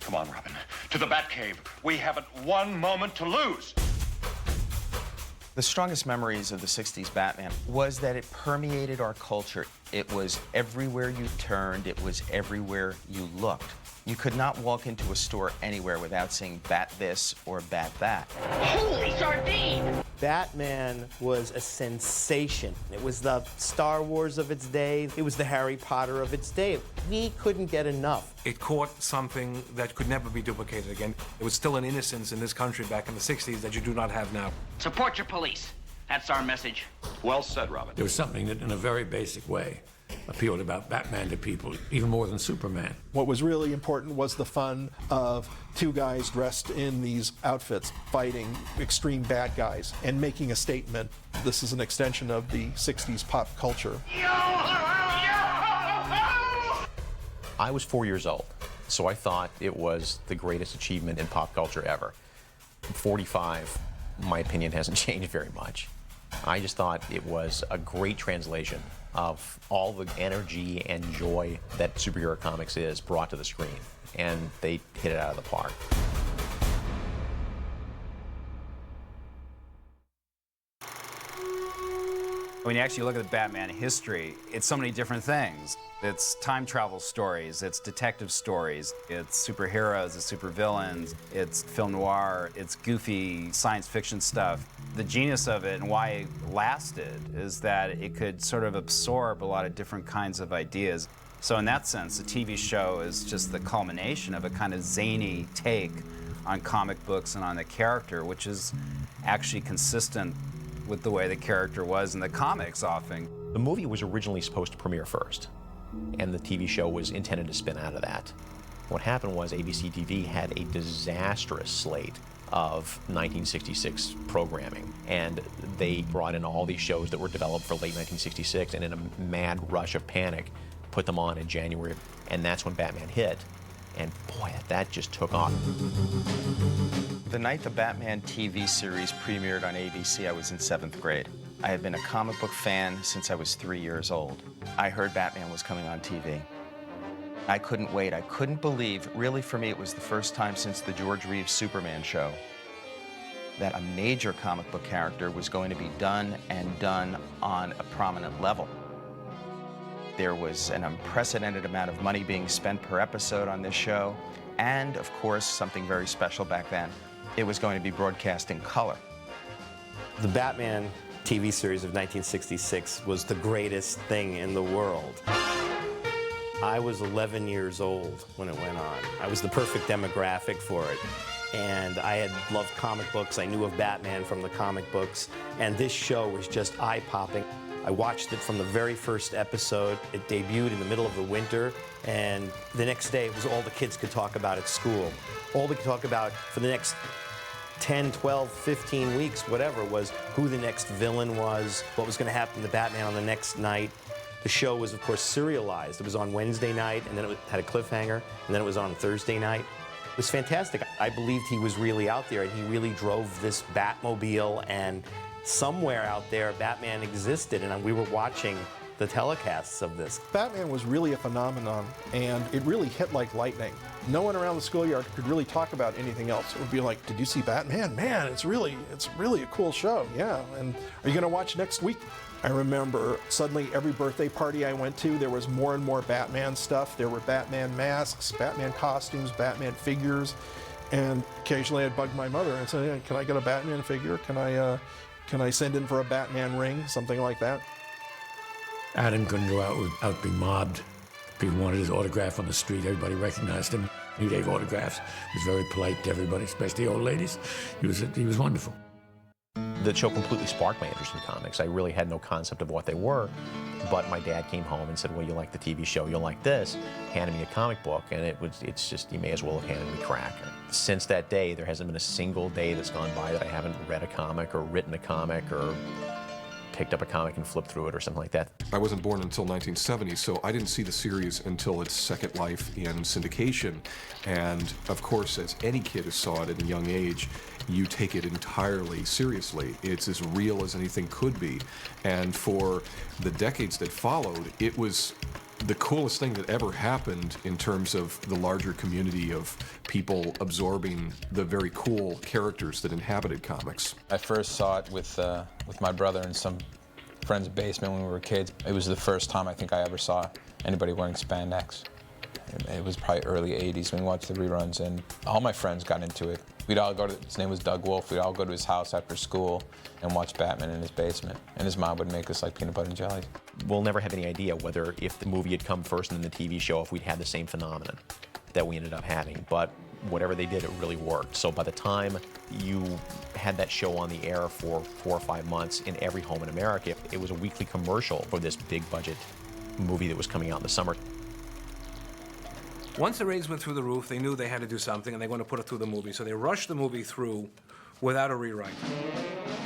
Come on, Robin. To the Batcave. We haven't one moment to lose. The strongest memories of the 60s Batman was that it permeated our culture. It was everywhere you turned. It was everywhere you looked. You could not walk into a store anywhere without seeing Bat this or Bat that. Holy sardine! Batman was a sensation. It was the Star Wars of its day. It was the Harry Potter of its day. We couldn't get enough. It caught something that could never be duplicated again. There was still an innocence in this country back in the 60s that you do not have now. Support your police. That's our message. Well said, Robin. There was something that, in a very basic way, appealed about Batman to people, even more than Superman. What was really important was the fun of two guys dressed in these outfits fighting extreme bad guys and making a statement. This is an extension of the 60s pop culture. I was 4 years old, so I thought it was the greatest achievement in pop culture ever. I'm 45, my opinion hasn't changed very much. I just thought it was a great translation of all the energy and joy that superhero comics is brought to the screen, and they hit it out of the park. When you actually look at the Batman history, it's so many different things. It's time travel stories, it's detective stories, it's superheroes, it's supervillains, it's film noir, it's goofy science fiction stuff. The genius of it and why it lasted is that it could sort of absorb a lot of different kinds of ideas. So in that sense, the TV show is just the culmination of a kind of zany take on comic books and on the character, which is actually consistent with the way the character was in the comics often. The movie was originally supposed to premiere first, and the TV show was intended to spin out of that. What happened was ABC TV had a disastrous slate of 1966 programming, and they brought in all these shows that were developed for late 1966, and in a mad rush of panic, put them on in January, and that's when Batman hit. And boy, that just took off. The night the Batman TV series premiered on ABC, I was in 7th grade. I had been a comic book fan since I was 3 years old. I heard Batman was coming on TV. I couldn't wait. I couldn't believe, really for me, it was the first time since the George Reeves Superman show that a major comic book character was going to be done and done on a prominent level. There was an unprecedented amount of money being spent per episode on this show, and of course, something very special back then, it was going to be broadcast in color. The Batman TV series of 1966 was the greatest thing in the world. I was 11 years old when it went on. I was the perfect demographic for it. And I had loved comic books. I knew of Batman from the comic books. And this show was just eye-popping. I watched it from the very first episode. It debuted in the middle of the winter, and the next day it was all the kids could talk about at school. All they could talk about for the next 10, 12, 15 weeks, whatever, was who the next villain was, what was going to happen to Batman on the next night. The show was, of course, serialized. It was on Wednesday night, and then it had a cliffhanger, and then it was on Thursday night. It was fantastic. I believed he was really out there, and he really drove this Batmobile, and somewhere out there, Batman existed, and we were watching the telecasts of this. Batman was really a phenomenon, and it really hit like lightning. No one around the schoolyard could really talk about anything else. It would be like, did you see Batman? Man, it's really a cool show, yeah. And are you gonna watch next week? I remember suddenly every birthday party I went to, there was more and more Batman stuff. There were Batman masks, Batman costumes, Batman figures, and occasionally I'd bug my mother and say, hey, can I get a Batman figure? Can I send in for a Batman ring? Something like that. Adam couldn't go out without being mobbed. People wanted his autograph on the street. Everybody recognized him. He gave autographs. He was very polite to everybody, especially old ladies. He was wonderful. The show completely sparked my interest in comics. I really had no concept of what they were, but my dad came home and said, well, you like the TV show, you'll like this, handed me a comic book, and it's just, you may as well have handed me crack. Since that day, there hasn't been a single day that's gone by that I haven't read a comic or written a comic or picked up a comic and flipped through it or something like that. I wasn't born until 1970, so I didn't see the series until its second life in syndication. And of course, as any kid who saw it at a young age, you take it entirely seriously. It's as real as anything could be. And for the decades that followed, it was the coolest thing that ever happened in terms of the larger community of people absorbing the very cool characters that inhabited comics. I first saw it with my brother in some friend's basement when we were kids. It was the first time I think I ever saw anybody wearing spandex. It was probably early 80s when we watched the reruns, and all my friends got into it. We'd all go to, his name was Doug Wolf, we'd all go to his house after school and watch Batman in his basement. And his mom would make us like peanut butter and jelly. We'll never have any idea whether if the movie had come first and then the TV show, if we'd had the same phenomenon that we ended up having. But whatever they did, it really worked. So by the time you had that show on the air for 4 or 5 months in every home in America, it was a weekly commercial for this big budget movie that was coming out in the summer. Once the ratings went through the roof, they knew they had to do something, and they wanted to put it through the movie. So they rushed the movie through without a rewrite.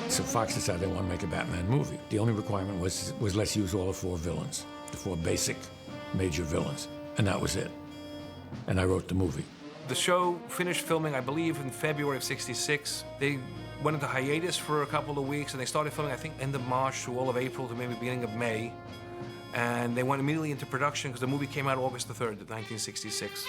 So Fox decided they want to make a Batman movie. The only requirement was let's use all the 4 villains, the 4 basic major villains, and that was it. And I wrote the movie. The show finished filming, I believe, in February of '66. They went into hiatus for a couple of weeks, and they started filming, I think, end of March to all of April to maybe beginning of May. And they went immediately into production because the movie came out August the 3rd of 1966.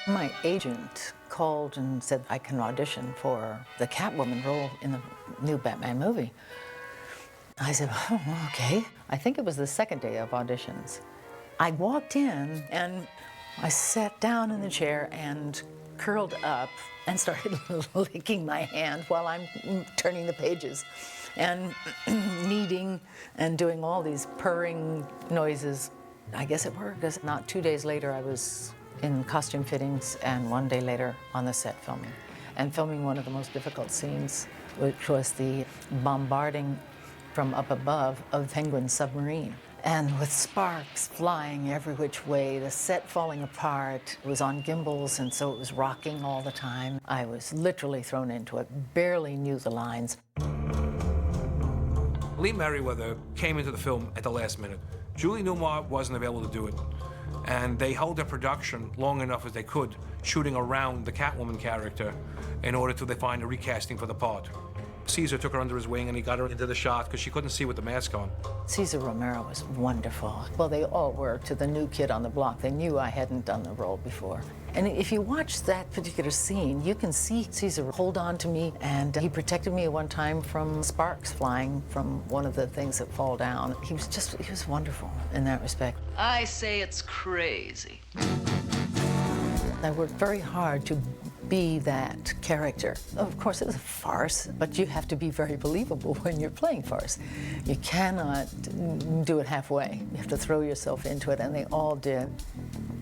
My agent called and said I can audition for the Catwoman role in the new Batman movie. I said, oh, okay. I think it was the second day of auditions. I walked in and I sat down in the chair and curled up and started licking my hand while I'm turning the pages and kneading and doing all these purring noises. I guess it worked, because not 2 days later I was in costume fittings, and 1 day later on the set filming. And filming one of the most difficult scenes, which was the bombarding from up above of Penguin's submarine. And with sparks flying every which way, the set falling apart. It was on gimbals, and so it was rocking all the time. I was literally thrown into it, barely knew the lines. Lee Merriweather came into the film at the last minute. Julie Newmar wasn't available to do it. And they held their production long enough as they could, shooting around the Catwoman character in order to find a recasting for the part. Cesar took her under his wing and he got her into the shot because she couldn't see with the mask on. Cesar Romero was wonderful. Well, they all were to the new kid on the block. They knew I hadn't done the role before. And if you watch that particular scene, you can see Cesar hold on to me, and he protected me at one time from sparks flying from one of the things that fall down. He was wonderful in that respect. I say it's crazy. I worked very hard to be that character. Of course, it was a farce, but you have to be very believable when you're playing farce. You cannot do it halfway. You have to throw yourself into it, and they all did.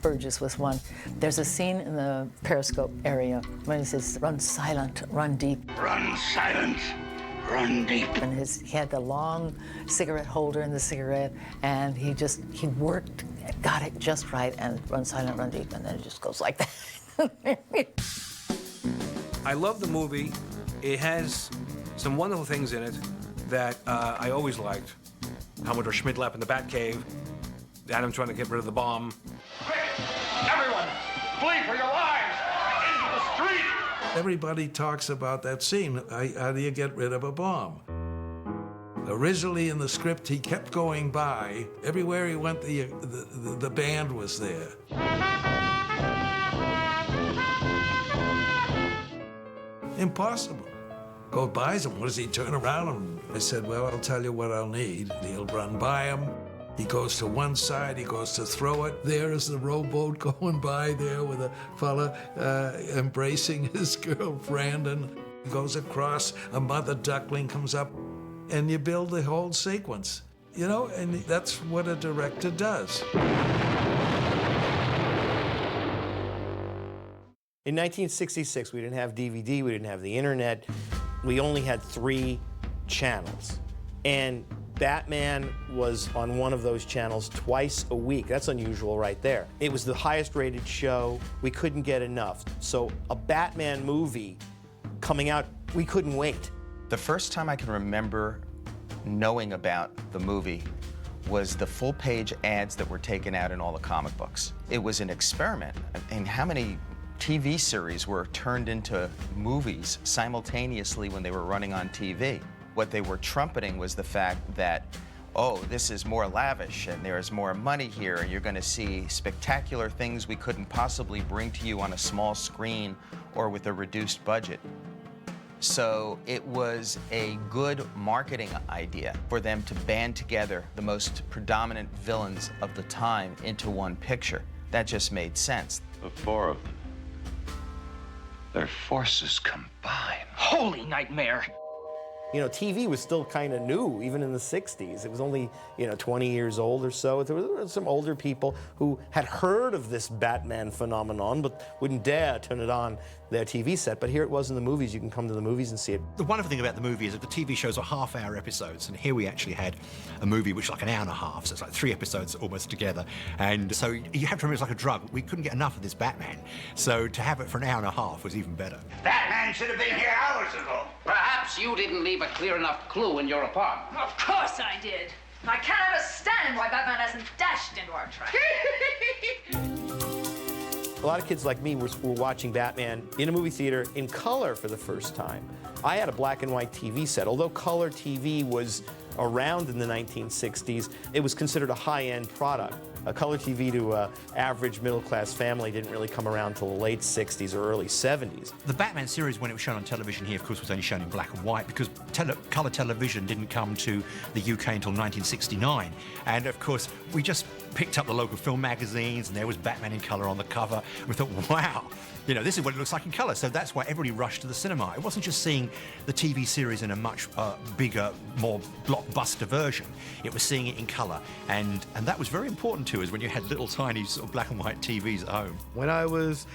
Burgess was one. There's a scene in the Periscope area when he says, "Run silent, run deep." Run silent, run deep. And he had the long cigarette holder in the cigarette, and he worked, got it just right, and run silent, run deep, and then it just goes like that. I love the movie. It has some wonderful things in it that I always liked. Commodore Schmidlap in the Batcave, Adam trying to get rid of the bomb. Quick! Everyone, flee for your lives! Into the street! Everybody talks about that scene. How do you get rid of a bomb? Originally in the script, he kept going by. Everywhere he went, the band was there. Impossible. Go buys him. What does he turn around? And I said, well, I'll tell you what I'll need. He'll run by him. He goes to one side, he goes to throw it. There is the rowboat going by there with a fella embracing his girlfriend, and he goes across, a mother duckling comes up, and you build the whole sequence. You know, and that's what a director does. In 1966, we didn't have DVD, we didn't have the internet. We only had 3 channels. And Batman was on one of those channels twice a week. That's unusual right there. It was the highest rated show. We couldn't get enough. So a Batman movie coming out, we couldn't wait. The first time I can remember knowing about the movie was the full-page ads that were taken out in all the comic books. It was an experiment. And how many TV series were turned into movies simultaneously when they were running on TV? What they were trumpeting was the fact that oh, this is more lavish and there's more money here and you're going to see spectacular things we couldn't possibly bring to you on a small screen or with a reduced budget. So it was a good marketing idea for them to band together the most predominant villains of the time into one picture. That just made sense. The four of them. Their forces combined. Holy nightmare! You know, TV was still kind of new, even in the 60s. It was only, 20 years old or so. There were some older people who had heard of this Batman phenomenon, but wouldn't dare turn it on their TV set. But here it was in the movies. You can come to the movies and see it. The wonderful thing about the movie is that the TV shows are half-hour episodes, and here we actually had a movie which is like an hour and a half, so it's like 3 episodes almost together. And so you have to remember it's like a drug. We couldn't get enough of this Batman, so to have it for an hour and a half was even better. Batman should have been here hours ago. Perhaps you didn't leave a clear enough clue in your apartment. Of course I did. I can't understand why Batman hasn't dashed into our track. A lot of kids like me were watching Batman in a movie theater in color for the first time. I had a black and white TV set. Although color TV was around in the 1960s, it was considered a high-end product. A color TV to an average middle-class family didn't really come around till the late 60s or early 70s. The Batman series, when it was shown on television here, of course, was only shown in black and white because colour television didn't come to the UK until 1969. And, of course, we just picked up the local film magazines and there was Batman in colour on the cover. And we thought, wow, this is what it looks like in colour. So that's why everybody rushed to the cinema. It wasn't just seeing the TV series in a much bigger, more blockbuster version. It was seeing it in colour. And that was very important to us when you had little tiny sort of black and white TVs at home. When I was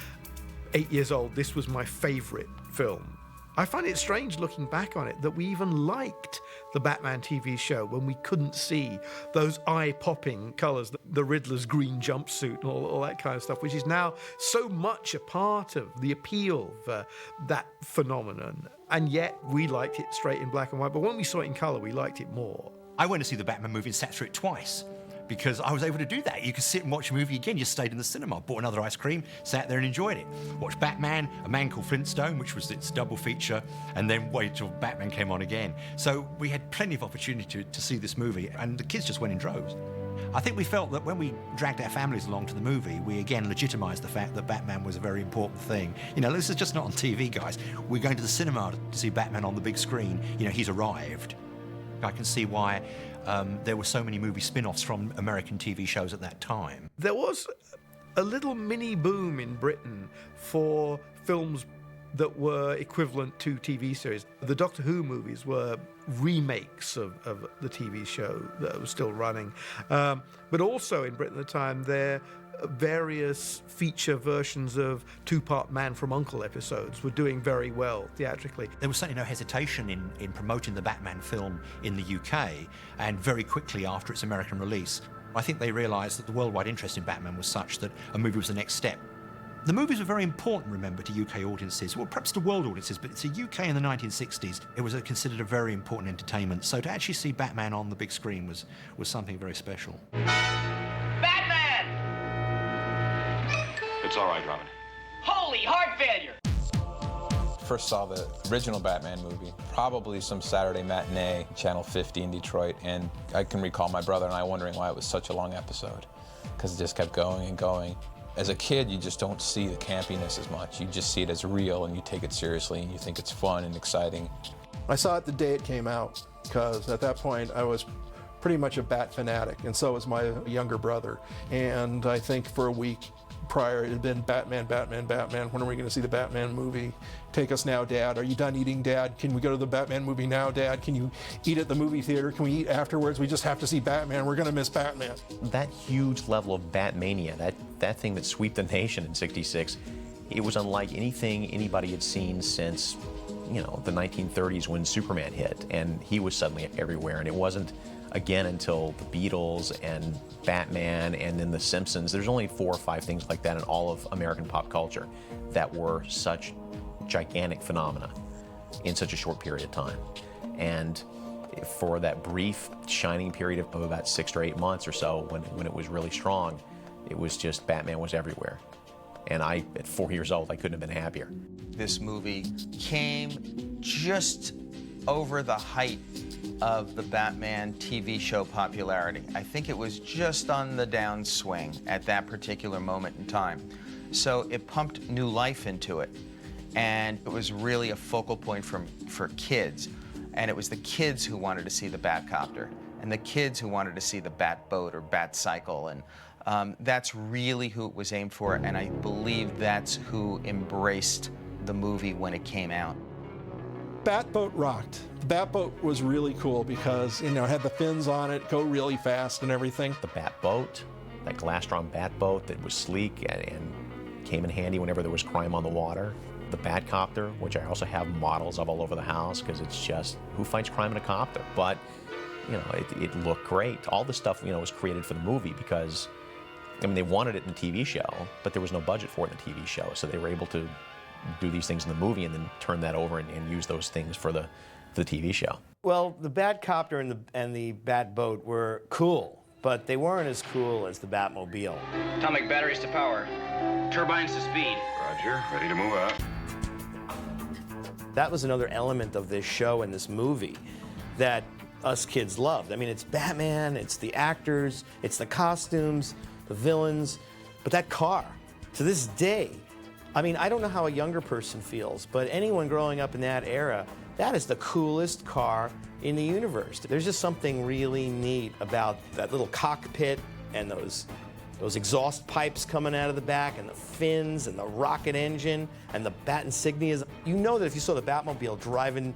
8 years old, this was my favourite film. I find it strange looking back on it that we even liked the Batman TV show when we couldn't see those eye-popping colours, the Riddler's green jumpsuit and all that kind of stuff, which is now so much a part of the appeal of that phenomenon. And yet we liked it straight in black and white, but when we saw it in colour, we liked it more. I went to see the Batman movie and sat through it twice, because I was able to do that. You could sit and watch a movie again. You stayed in the cinema, bought another ice cream, sat there and enjoyed it. Watched Batman, A Man Called Flintstone, which was its double feature, and then waited till Batman came on again. So we had plenty of opportunity to see this movie, and the kids just went in droves. I think we felt that when we dragged our families along to the movie, we again legitimised the fact that Batman was a very important thing. This is just not on TV, guys. We're going to the cinema to see Batman on the big screen. He's arrived. I can see why there were so many movie spin-offs from American TV shows at that time. There was a little mini boom in Britain for films that were equivalent to TV series. The Doctor Who movies were remakes of the TV show that was still running. But also in Britain at the time, there various feature versions of two-part Man from U.N.C.L.E. episodes were doing very well theatrically. There was certainly no hesitation in promoting the Batman film in the UK, and very quickly after its American release, I think they realised that the worldwide interest in Batman was such that a movie was the next step. The movies were very important, remember, to UK audiences, well, perhaps to world audiences, but to UK in the 1960s, it was considered a very important entertainment. So to actually see Batman on the big screen was something very special. It's all right, Robin. Holy heart failure! First saw the original Batman movie, probably some Saturday matinee, Channel 50 in Detroit, and I can recall my brother and I wondering why it was such a long episode, because it just kept going and going. As a kid, you just don't see the campiness as much. You just see it as real, and you take it seriously, and you think it's fun and exciting. I saw it the day it came out, because at that point I was pretty much a Bat fanatic, and so was my younger brother. And I think for a week prior it had been Batman, Batman, Batman. When are we going to see the Batman movie? Take us now, Dad. Are you done eating, Dad? Can we go to the Batman movie now, Dad? Can you eat at the movie theater? Can we eat afterwards? We just have to see Batman. We're going to miss Batman. That huge level of Batmania, that thing that swept the nation in '66, it was unlike anything anybody had seen since, the 1930s when Superman hit, and he was suddenly everywhere. And it wasn't again until the Beatles and Batman and then The Simpsons. There's only 4 or 5 things like that in all of American pop culture that were such gigantic phenomena in such a short period of time. And for that brief shining period of about 6 or 8 months or so when it was really strong, it was just Batman was everywhere. And at 4 years old, I couldn't have been happier. This movie came just over the height of the Batman TV show popularity. I think it was just on the downswing at that particular moment in time. So it pumped new life into it. And it was really a focal point for kids. And it was the kids who wanted to see the Batcopter, and the kids who wanted to see the Batboat or Batcycle. And that's really who it was aimed for, and I believe that's who embraced the movie when it came out. Batboat rocked. The Batboat was really cool because, you know, it had the fins on it, go really fast and everything. The Batboat, that glass-drawn Batboat that was sleek and came in handy whenever there was crime on the water. The Batcopter, which I also have models of all over the house because it's just, who fights crime in a copter? But, you know, it looked great. All the stuff, you know, was created for the movie because, I mean, they wanted it in the TV show, but there was no budget for it in the TV show, so they were able to do these things in the movie and then turn that over and use those things for the TV show. Well, the Batcopter and the Batboat were cool, but they weren't as cool as the Batmobile. Atomic batteries to power. Turbines to speed. Roger, ready to move out. That was another element of this show and this movie that us kids loved. I mean, it's Batman, it's the actors, it's the costumes, the villains, but that car, to this day, I mean, I don't know how a younger person feels, but anyone growing up in that era, that is the coolest car in the universe. There's just something really neat about that little cockpit and those exhaust pipes coming out of the back and the fins and the rocket engine and the bat insignias. You know that if you saw the Batmobile driving,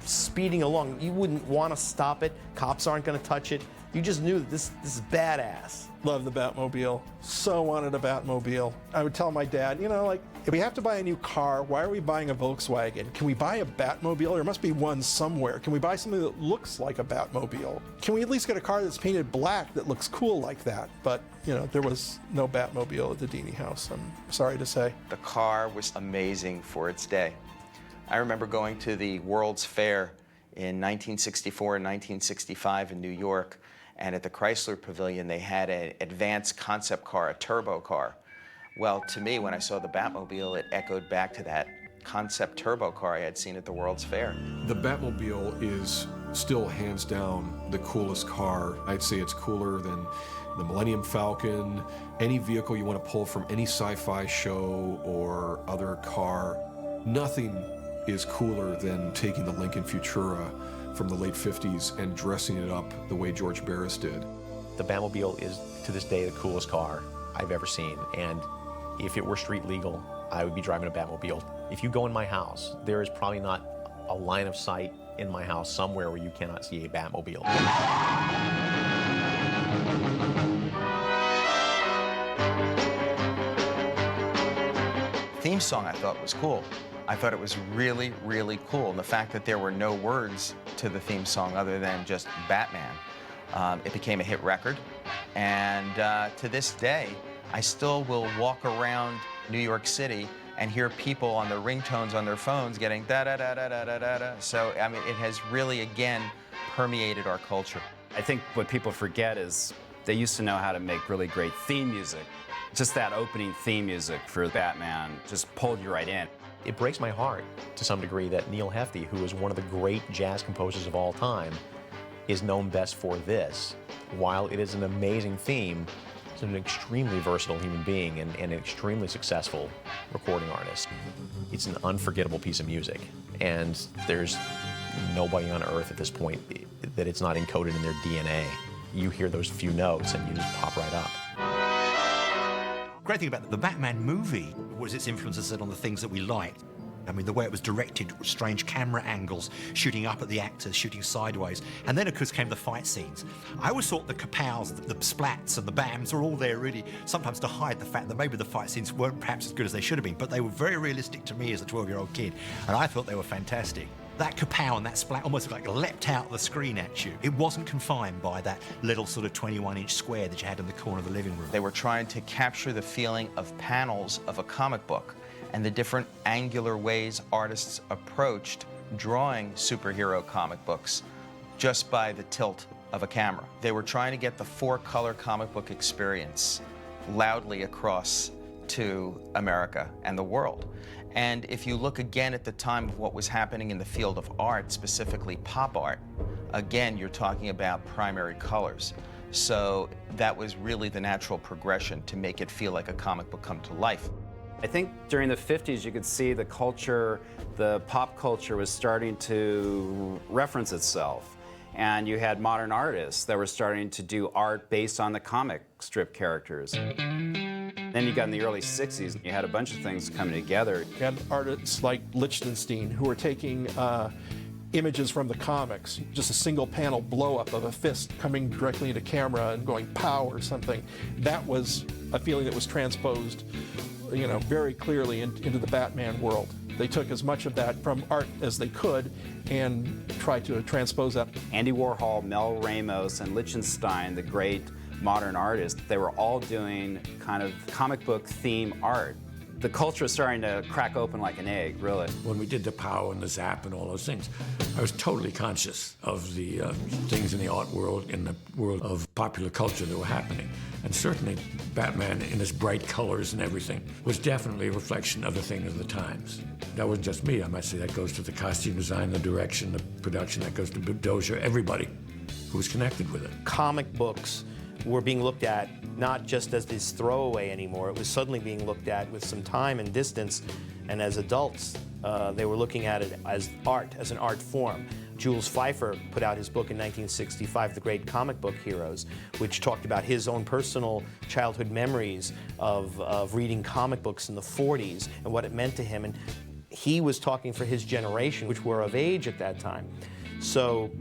speeding along, you wouldn't want to stop it. Cops aren't going to touch it. You just knew that this is badass. Love the Batmobile. So wanted a Batmobile. I would tell my dad, you know, like, if we have to buy a new car, why are we buying a Volkswagen? Can we buy a Batmobile? There must be one somewhere. Can we buy something that looks like a Batmobile? Can we at least get a car that's painted black that looks cool like that? But, you know, there was no Batmobile at the Dini house, I'm sorry to say. The car was amazing for its day. I remember going to the World's Fair in 1964 and 1965 in New York, and at the Chrysler Pavilion they had an advanced concept car, a turbo car. Well, to me, when I saw the Batmobile, it echoed back to that concept turbo car I had seen at the World's Fair. The Batmobile is still hands down the coolest car. I'd say it's cooler than the Millennium Falcon, any vehicle you want to pull from any sci-fi show or other car. Nothing is cooler than taking the Lincoln Futura from the late 50s and dressing it up the way George Barris did. The Batmobile is, to this day, the coolest car I've ever seen. And if it were street legal, I would be driving a Batmobile. If you go in my house, there is probably not a line of sight in my house somewhere where you cannot see a Batmobile. Theme song I thought was cool. I thought it was really, really cool. And the fact that there were no words to the theme song other than just Batman. It became a hit record. And to this day, I still will walk around New York City and hear people on their ringtones on their phones getting da-da-da-da-da-da-da. So, I mean, it has really, again, permeated our culture. I think what people forget is they used to know how to make really great theme music. Just that opening theme music for Batman just pulled you right in. It breaks my heart to some degree that Neil Hefti, who is one of the great jazz composers of all time, is known best for this. While it is an amazing theme, he's an extremely versatile human being and an extremely successful recording artist. It's an unforgettable piece of music, and there's nobody on earth at this point that it's not encoded in their DNA. You hear those few notes and you just pop right up. Great thing about the Batman movie was its influences on the things that we liked. I mean, the way it was directed, strange camera angles, shooting up at the actors, shooting sideways. And then, of course, came the fight scenes. I always thought the kapows, the splats and the bams were all there really, sometimes to hide the fact that maybe the fight scenes weren't perhaps as good as they should have been, but they were very realistic to me as a 12-year-old kid, and I thought they were fantastic. That kapow and that splat almost like leapt out of the screen at you. It wasn't confined by that little sort of 21-inch square that you had in the corner of the living room. They were trying to capture the feeling of panels of a comic book and the different angular ways artists approached drawing superhero comic books just by the tilt of a camera. They were trying to get the 4-color comic book experience loudly across to America and the world. And if you look again at the time of what was happening in the field of art, specifically pop art, again, you're talking about primary colors. So that was really the natural progression to make it feel like a comic book come to life. I think during the 50s you could see the culture, the pop culture was starting to reference itself. And you had modern artists that were starting to do art based on the comic strip characters. Then you got in the early 60s, you had a bunch of things coming together. You had artists like Lichtenstein who were taking images from the comics, just a single panel blow-up of a fist coming directly into camera and going pow or something. That was a feeling that was transposed, you know, very clearly into the Batman world. They took as much of that from art as they could and tried to transpose that. Andy Warhol, Mel Ramos, and Lichtenstein, the great modern artists, they were all doing kind of comic book theme art. The culture is starting to crack open like an egg, really. When we did the Pow and the Zap and all those things, I was totally conscious of the things in the art world, in the world of popular culture that were happening. And certainly Batman, in his bright colors and everything, was definitely a reflection of the thing of the times. That wasn't just me, I might say. That goes to the costume design, the direction, the production. That goes to Dozier, everybody who was connected with it. Comic books were being looked at not just as this throwaway anymore. It was suddenly being looked at with some time and distance, and as adults, they were looking at it as art, as an art form. Jules Feiffer put out his book in 1965, The Great Comic Book Heroes, which talked about his own personal childhood memories of reading comic books in the 40s and what it meant to him. And he was talking for his generation, which were of age at that time. So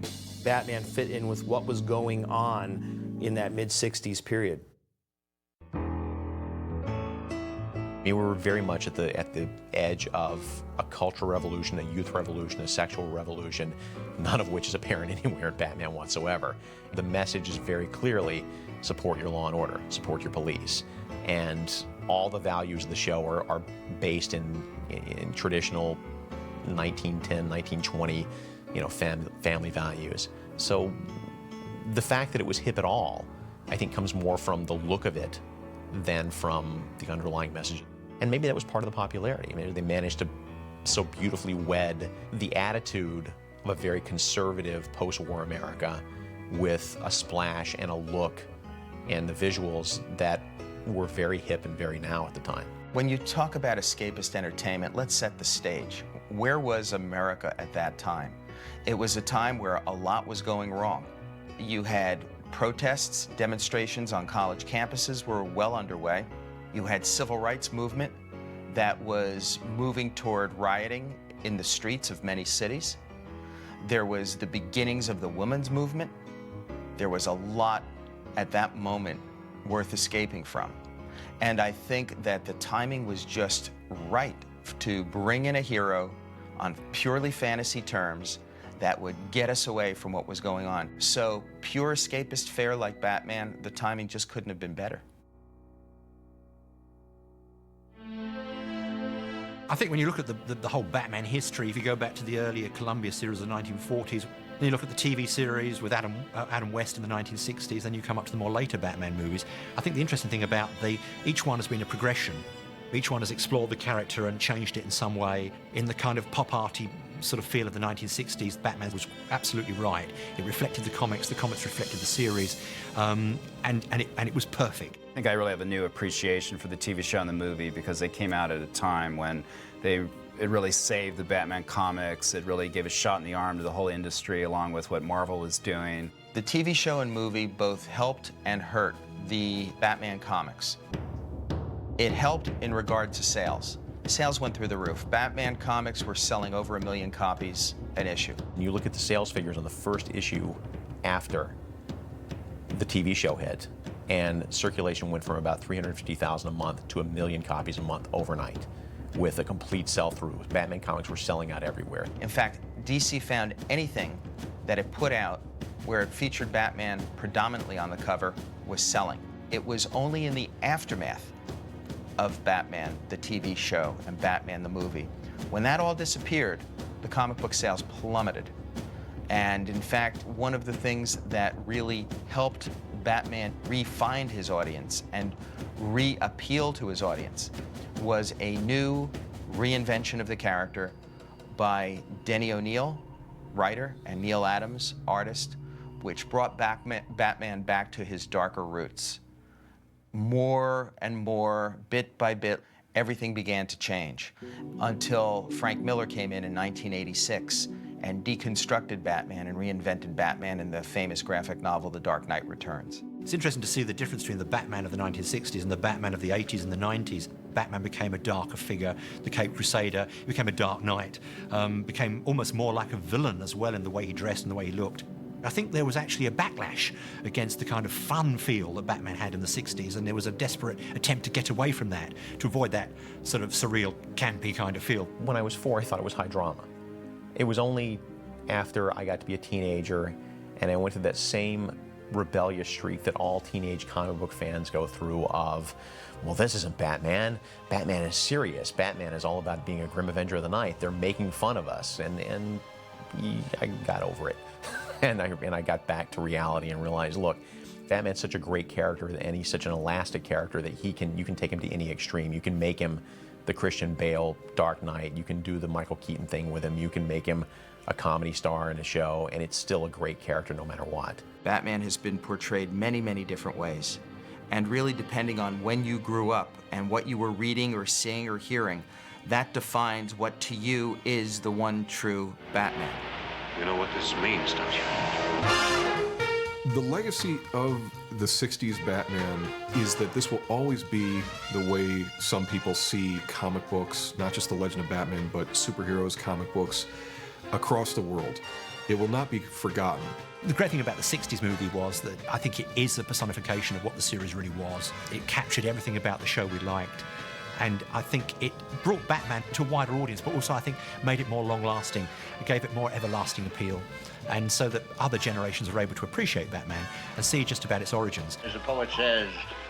Batman fit in with what was going on in that mid-60s period. We were very much at the edge of a cultural revolution, a youth revolution, a sexual revolution, none of which is apparent anywhere in Batman whatsoever. The message is very clearly, support your law and order, support your police. And all the values of the show are based in traditional 1910, 1920, family values. So the fact that it was hip at all, I think, comes more from the look of it than from the underlying message. And maybe that was part of the popularity. Maybe they managed to so beautifully wed the attitude of a very conservative post-war America with a splash and a look and the visuals that were very hip and very now at the time. When you talk about escapist entertainment, let's set the stage. Where was America at that time? It was a time where a lot was going wrong. You had protests, demonstrations on college campuses were well underway. You had civil rights movement that was moving toward rioting in the streets of many cities. There was the beginnings of the women's movement. There was a lot at that moment worth escaping from. And I think that the timing was just right to bring in a hero on purely fantasy terms that would get us away from what was going on. So pure escapist fare like Batman, the timing just couldn't have been better. I think when you look at the whole Batman history, if you go back to the earlier Columbia series of the 1940s, then you look at the TV series with Adam West in the 1960s, then you come up to the more later Batman movies. I think the interesting thing about each one has been a progression. Each one has explored the character and changed it in some way. In the kind of pop-arty sort of feel of the 1960s, Batman was absolutely right. It reflected the comics reflected the series, and it was perfect. I think I really have a new appreciation for the TV show and the movie because they came out at a time when it really saved the Batman comics. It really gave a shot in the arm to the whole industry along with what Marvel was doing. The TV show and movie both helped and hurt the Batman comics. It helped in regard to sales. Sales went through the roof. Batman comics were selling over 1 million copies an issue. You look at the sales figures on the first issue after the TV show hit, and circulation went from about 350,000 a month to 1 million copies a month overnight with a complete sell-through. Batman comics were selling out everywhere. In fact, DC found anything that it put out where it featured Batman predominantly on the cover was selling. It was only in the aftermath of Batman, the TV show, and Batman, the movie. When that all disappeared, the comic book sales plummeted. And in fact, one of the things that really helped Batman re-find his audience and re-appeal to his audience was a new reinvention of the character by Denny O'Neil, writer, and Neil Adams, artist, which brought Batman back to his darker roots. More and more, bit by bit, everything began to change until Frank Miller came in 1986 and deconstructed Batman and reinvented Batman in the famous graphic novel The Dark Knight Returns. It's interesting to see the difference between the Batman of the 1960s and the Batman of the 80s and the 90s. Batman became a darker figure, the Caped Crusader, he became a Dark Knight, became almost more like a villain as well in the way he dressed and the way he looked. I think there was actually a backlash against the kind of fun feel that Batman had in the 60s, and there was a desperate attempt to get away from that, to avoid that sort of surreal, campy kind of feel. When I was 4, I thought it was high drama. It was only after I got to be a teenager and I went through that same rebellious streak that all teenage comic book fans go through of, well, this isn't Batman. Batman is serious. Batman is all about being a grim avenger of the night. They're making fun of us. And I got over it. And I got back to reality and realized, look, Batman's such a great character and he's such an elastic character that you can take him to any extreme. You can make him the Christian Bale Dark Knight. You can do the Michael Keaton thing with him. You can make him a comedy star in a show, and it's still a great character no matter what. Batman has been portrayed many, many different ways. And really depending on when you grew up and what you were reading or seeing or hearing, that defines what to you is the one true Batman. You know what this means, don't you? The legacy of the 60s Batman is that this will always be the way some people see comic books, not just The Legend of Batman, but superheroes, comic books, across the world. It will not be forgotten. The great thing about the 60s movie was that I think it is a personification of what the series really was. It captured everything about the show we liked. And I think it brought Batman to a wider audience, but also I think made it more long-lasting. It gave it more everlasting appeal. And so that other generations are able to appreciate Batman and see just about its origins. As the poet says,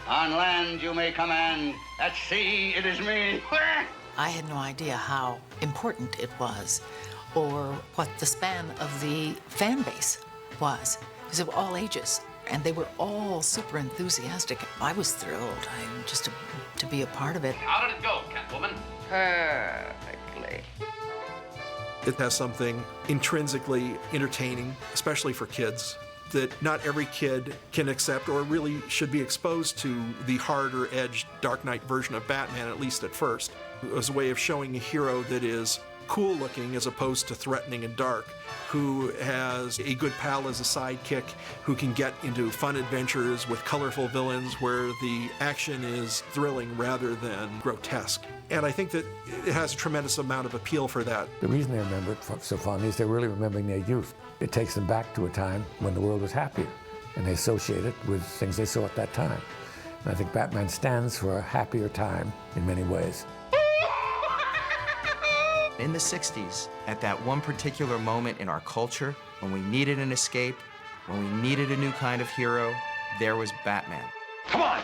on land you may command, at sea it is me. I had no idea how important it was or what the span of the fan base was, because of all ages. And they were all super enthusiastic. I was thrilled just to be a part of it. How did it go, Catwoman? Perfectly. It has something intrinsically entertaining, especially for kids, that not every kid can accept or really should be exposed to the harder-edged Dark Knight version of Batman, at least at first. It was a way of showing a hero that is cool-looking as opposed to threatening and dark, who has a good pal as a sidekick, who can get into fun adventures with colorful villains where the action is thrilling rather than grotesque. And I think that it has a tremendous amount of appeal for that. The reason they remember it so fondly is they're really remembering their youth. It takes them back to a time when the world was happier, and they associate it with things they saw at that time. And I think Batman stands for a happier time in many ways. In the 60s, at that one particular moment in our culture, when we needed an escape, when we needed a new kind of hero, there was Batman. Come on!